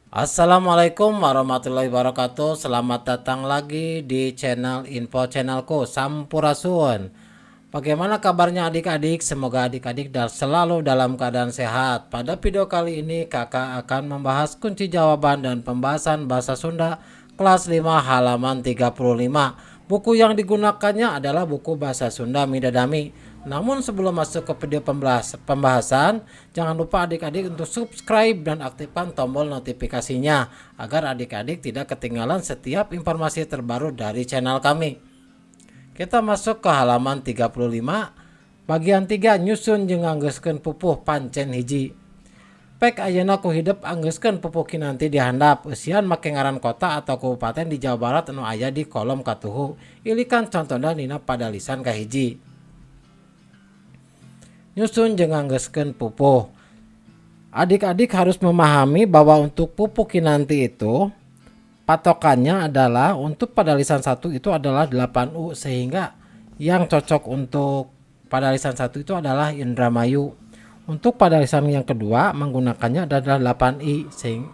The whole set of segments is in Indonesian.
Assalamualaikum warahmatullahi wabarakatuh. Selamat datang lagi di channel info channelku Sampurasun. Bagaimana kabarnya adik-adik? Semoga adik-adik selalu dalam keadaan sehat. Pada video kali ini kakak akan membahas kunci jawaban dan pembahasan bahasa Sunda kelas 5 halaman 35. Buku yang digunakannya adalah buku bahasa Sunda Midadami. Namun sebelum masuk ke video pembahasan, jangan lupa adik-adik untuk subscribe dan aktifkan tombol notifikasinya agar adik-adik tidak ketinggalan setiap informasi terbaru dari channel kami. Kita masuk ke halaman 35. Bagian 3, nyusun jeung nganggeuskeun pupuh pancen hiji. Pek ayeuna ku hidup anggeuskeun pupuh kinanti di handap. Eusian make ngaran kota atau kabupaten di Jawa Barat anu aya di kolom katuhu. Ilikan contohna dina padalisan kahiji. Nyusun jeung nganggeuskeun pupuh. Adik-adik harus memahami bahwa untuk pupuh kinanti itu patokannya adalah untuk pada lisan 1 itu adalah 8U, sehingga yang cocok untuk pada lisan 1 itu adalah Indramayu. Untuk pada lisan yang kedua menggunakannya adalah 8I, sehingga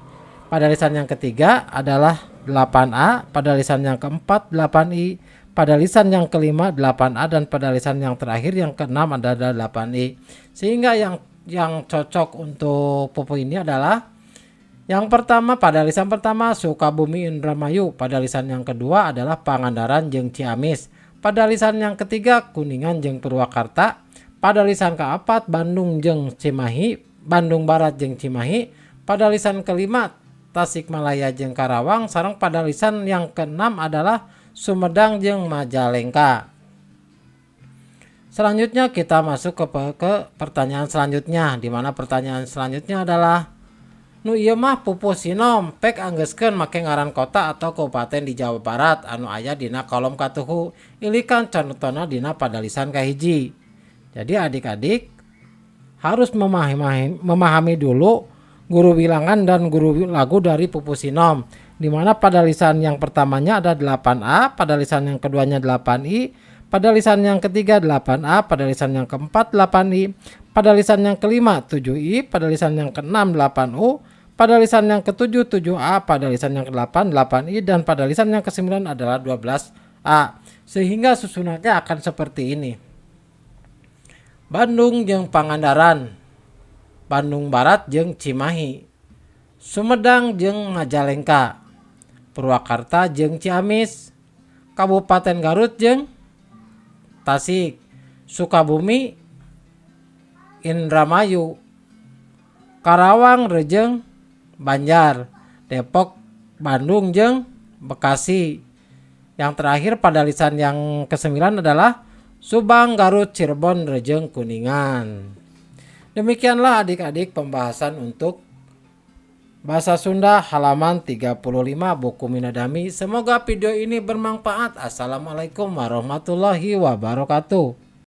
pada lisan yang ketiga adalah 8A, pada lisan yang keempat 8I, pada lisan yang kelima 8A, dan pada lisan yang terakhir yang keenam adalah 8I. Sehingga yang cocok untuk pupuh ini adalah yang pertama, pada lisan pertama Sukabumi Indramayu, pada lisan yang kedua adalah Pangandaran jeung Ciamis, pada lisan yang ketiga Kuningan jeung Purwakarta, pada lisan keempat Bandung jeung Cimahi, Bandung Barat jeung Cimahi, pada lisan kelima Tasikmalaya jeung Karawang, sareng pada lisan yang keenam adalah Sumedang jeung Majalengka. Selanjutnya kita masuk ke pertanyaan selanjutnya, di mana pertanyaan selanjutnya adalah nu ieu mah pupuh sinom pek anggeuskeun make ngaran kota atau kabupaten di Jawa Barat anu aya dina kolom katuhu. Ilikan contohna dina padalisan kahiji. Jadi adik-adik harus memahami dulu guru bilangan dan guru lagu dari pupuh sinom, di mana pada lisan yang pertamanya ada 8A, pada lisan yang keduanya 8I, pada lisan yang ketiga 8A, pada lisan yang keempat 8I, pada lisan yang kelima 7I, pada lisan yang keenam 8U, pada lisan yang ketujuh 7A, pada lisan yang ke-8 8I, dan pada lisan yang ke-9 adalah 12A. Sehingga susunannya akan seperti ini. Bandung jeung Pangandaran, Bandung Barat jeung Cimahi, Sumedang jeung Majalengka, Purwakarta jeung Ciamis, Kabupaten Garut jeung Tasik, Sukabumi Indramayu, Karawang jeung Banjar, Depok, Bandung jeung Bekasi. Yang terakhir pada lisan yang ke-9 adalah Subang, Garut, Cirebon jeung Kuningan. Demikianlah adik-adik pembahasan untuk bahasa Sunda halaman 35 buku Midadami. Semoga video ini bermanfaat. Assalamualaikum warahmatullahi wabarakatuh.